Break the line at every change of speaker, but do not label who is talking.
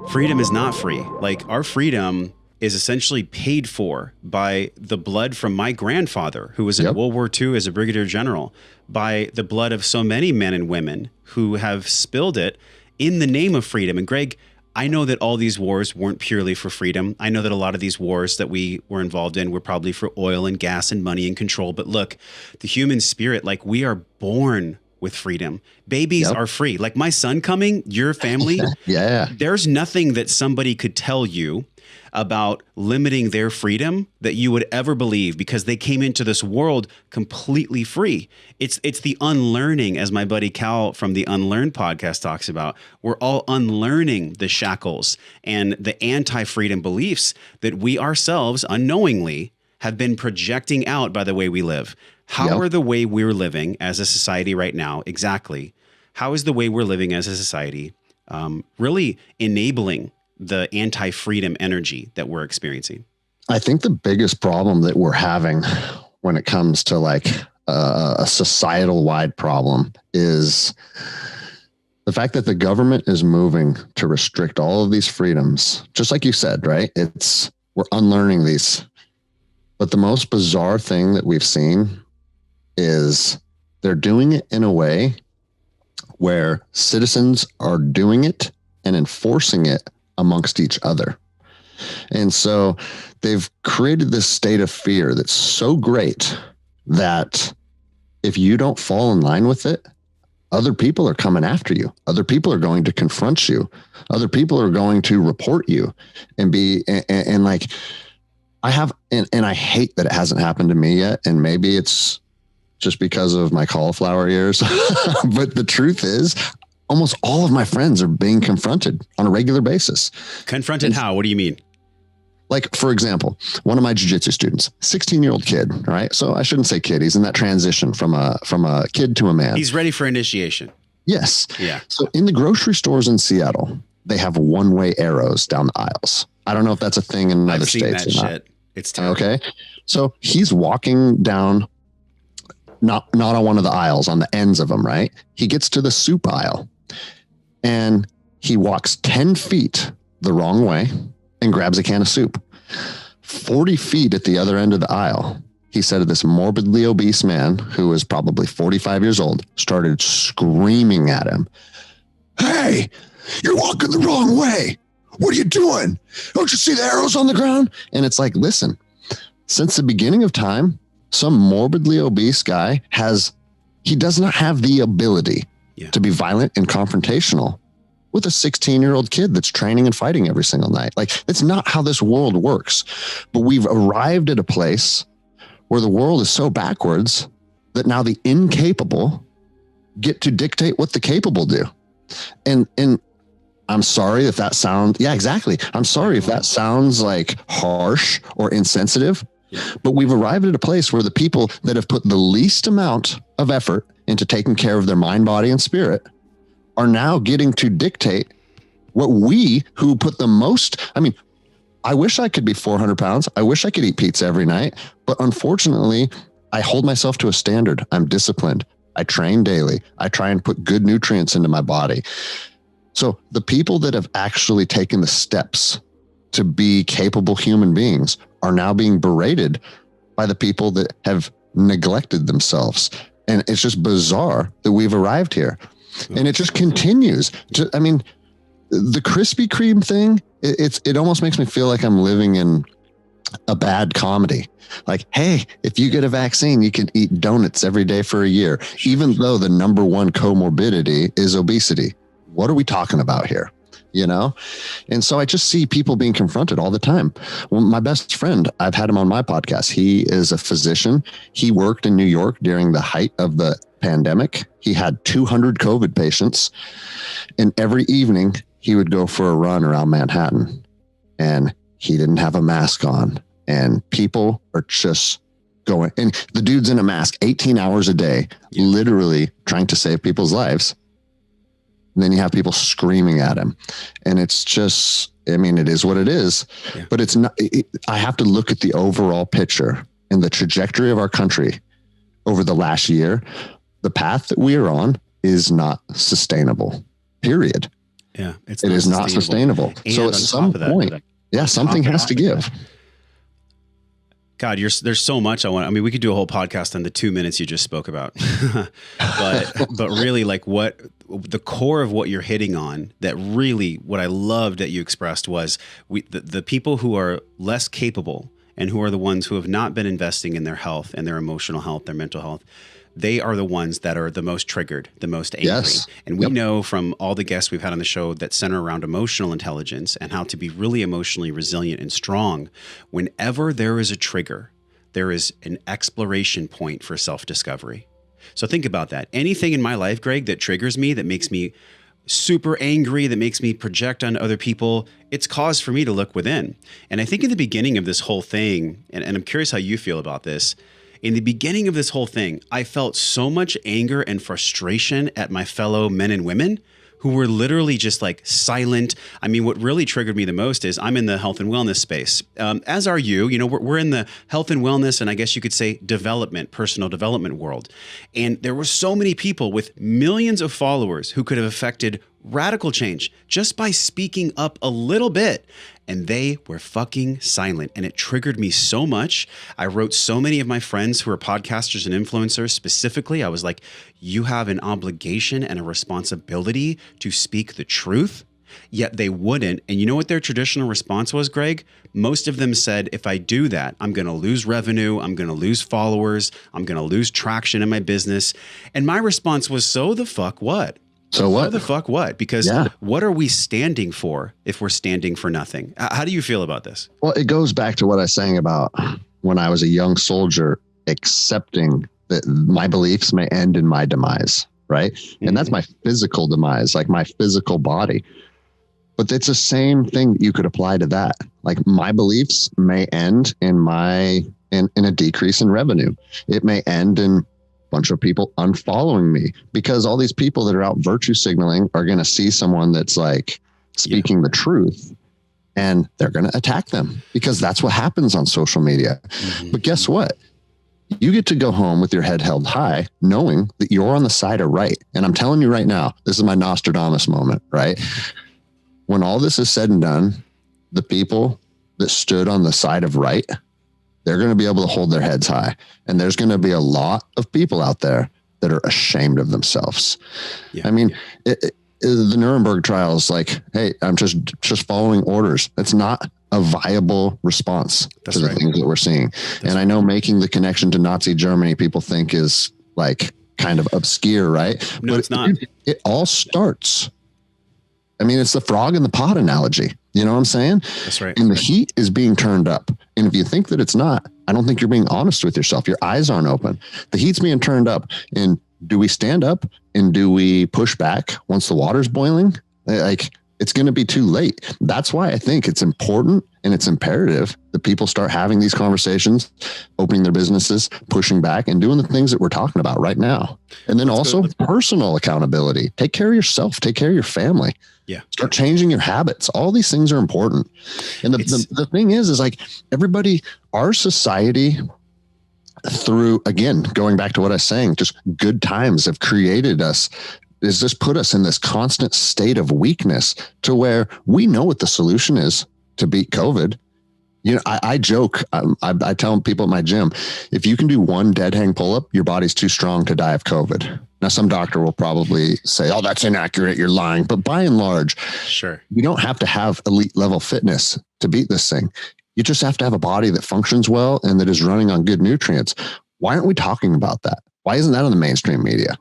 Freedom is not free. Like, our freedom is essentially paid for by the blood from my grandfather, who was in
Yep.
World War II as a brigadier general, by the blood of so many men and women who have spilled it in the name of freedom. And Greg, I know that all these wars weren't purely for freedom. I know that a lot of these wars that we were involved in were probably for oil and gas and money and control. But look, the human spirit, like, we are born with freedom. Babies
Yep.
are free. Like my son coming, your family,
Yeah.
there's nothing that somebody could tell you about limiting their freedom that you would ever believe, because they came into this world completely free. It's the unlearning, as my buddy Cal from the Unlearned podcast talks about. We're all unlearning the shackles and the anti-freedom beliefs that we ourselves unknowingly have been projecting out by the way we live. How
Yep.
are the way we're living as a society right now? Exactly. How is the way we're living as a society really enabling the anti-freedom energy that we're experiencing?
I think the biggest problem that we're having when it comes to like a societal wide problem is the fact that the government is moving to restrict all of these freedoms. Just like you said, right? We're unlearning these. But the most bizarre thing that we've seen is they're doing it in a way where citizens are doing it and enforcing it amongst each other. And so they've created this state of fear that's so great that if you don't fall in line with it, other people are coming after you. Other people are going to confront you. Other people are going to report you and like, I hate that it hasn't happened to me yet. And maybe it's just because of my cauliflower ears. But the truth is, almost all of my friends are being confronted on a regular basis.
Confronted how? What do you mean?
Like, for example, one of my jiu-jitsu students, 16-year-old kid, right? So I shouldn't say kid. He's in that transition from a kid to a man.
He's ready for initiation.
Yes.
Yeah.
So in the grocery stores in Seattle, they have one-way arrows down the aisles. I don't know if that's a thing in other states or not. Shit.
It's terrible.
Okay. So he's walking down, not on one of the aisles, on the ends of them, right? He gets to the soup aisle and he walks 10 feet the wrong way and grabs a can of soup. 40 feet at the other end of the aisle, he said this morbidly obese man who was probably 45 years old started screaming at him. Hey, you're walking the wrong way. What are you doing? Don't you see the arrows on the ground? And it's like, listen, since the beginning of time, some morbidly obese guy he does not have the ability to be violent and confrontational with a 16-year-old kid that's training and fighting every single night. Like, it's not how this world works. But we've arrived at a place where the world is so backwards that now the incapable get to dictate what the capable do. And I'm sorry if that sounds, exactly. I'm sorry if that sounds like harsh or insensitive, but we've arrived at a place where the people that have put the least amount of effort into taking care of their mind, body, and spirit are now getting to dictate what we who put the most. I mean, I wish I could be 400 pounds. I wish I could eat pizza every night, but unfortunately I hold myself to a standard. I'm disciplined. I train daily. I try and put good nutrients into my body. So the people that have actually taken the steps to be capable human beings are now being berated by the people that have neglected themselves. And it's just bizarre that we've arrived here. And it just continues. I mean, the Krispy Kreme thing, it almost makes me feel like I'm living in a bad comedy. Like, hey, if you get a vaccine, you can eat donuts every day for a year, even though the number one comorbidity is obesity. What are we talking about here? You know? And so I just see people being confronted all the time. Well, my best friend, I've had him on my podcast. He is a physician. He worked in New York during the height of the pandemic. He had 200 COVID patients. And every evening he would go for a run around Manhattan and he didn't have a mask on. And people are just going, and the dude's in a mask 18 hours a day, literally trying to save people's lives. And then you have people screaming at him. And it's just, I mean, it is what it is, but it's not, I have to look at the overall picture and the trajectory of our country over the last year. The path that we are on is not sustainable, period.
Yeah. It's
It is not sustainable.
And
so at some point, something has to give.
God, there's so much I mean, we could do a whole podcast on the 2 minutes you just spoke about, but really like what the core of what you're hitting on, that really what I loved that you expressed was the people who are less capable and who are the ones who have not been investing in their health and their emotional health, their mental health. They are the ones that are the most triggered, the most angry. Yes. And we know from all the guests we've had on the show that center around emotional intelligence and how to be really emotionally resilient and strong. Whenever there is a trigger, there is an exploration point for self-discovery. So think about that. Anything in my life, Greg, that triggers me, that makes me super angry, that makes me project on other people, it's cause for me to look within. And I think in the beginning of this whole thing, and I'm curious how you feel about this, in the beginning of this whole thing, I felt so much anger and frustration at my fellow men and women who were literally just like silent. I mean, what really triggered me the most is I'm in the health and wellness space, as are you. You know, we're in the health and wellness, and I guess you could say development, personal development world. And there were so many people with millions of followers who could have affected radical change just by speaking up a little bit. And they were fucking silent. And it triggered me so much. I wrote so many of my friends who are podcasters and influencers specifically. I was like, you have an obligation and a responsibility to speak the truth. Yet they wouldn't. And you know what their traditional response was, Greg? Most of them said, if I do that, I'm going to lose revenue. I'm going to lose followers. I'm going to lose traction in my business. And my response was, so the fuck what?
So what?
So the fuck what? Because what are we standing for if we're standing for nothing? How do you feel about this?
Well, it goes back to what I was saying about when I was a young soldier, accepting that my beliefs may end in my demise, right? Mm-hmm. And that's my physical demise, like my physical body. But it's the same thing that you could apply to that. Like my beliefs may end in a decrease in revenue. It may end in bunch of people unfollowing me, because all these people that are out virtue signaling are going to see someone that's like speaking the truth, and they're going to attack them, because that's what happens on social media. Mm-hmm. But guess what? You get to go home with your head held high, knowing that you're on the side of right. And I'm telling you right now, this is my Nostradamus moment, right? When all this is said and done, the people that stood on the side of right, they're going to be able to hold their heads high. And there's going to be a lot of people out there that are ashamed of themselves. Yeah. I mean, the Nuremberg trials, like, hey, I'm just following orders. That's not a viable response to the things that we're seeing. And I know making the connection to Nazi Germany, people think is like kind of obscure, right?
No, but it's not.
It all starts. I mean, it's the frog in the pot analogy. You know what I'm saying?
That's right.
And the heat is being turned up. And if you think that it's not, I don't think you're being honest with yourself. Your eyes aren't open. The heat's being turned up. And do we stand up and do we push back once the water's boiling? Like, it's going to be too late. That's why I think it's important and it's imperative that people start having these conversations, opening their businesses, pushing back, and doing the things that we're talking about right now. And then personal accountability. Take care of yourself. Take care of your family.
Yeah.
Start changing your habits. All these things are important. And the thing is like everybody, our society, through, again, going back to what I was saying, just good times have created us, is just put us in this constant state of weakness to where we know what the solution is to beat COVID. You know, I joke, I tell people at my gym, if you can do one dead hang pull-up, your body's too strong to die of COVID. Now, some doctor will probably say, oh, that's inaccurate, you're lying. But by and large,
sure,
you don't have to have elite level fitness to beat this thing. You just have to have a body that functions well and that is running on good nutrients. Why aren't we talking about that? Why isn't that on the mainstream media?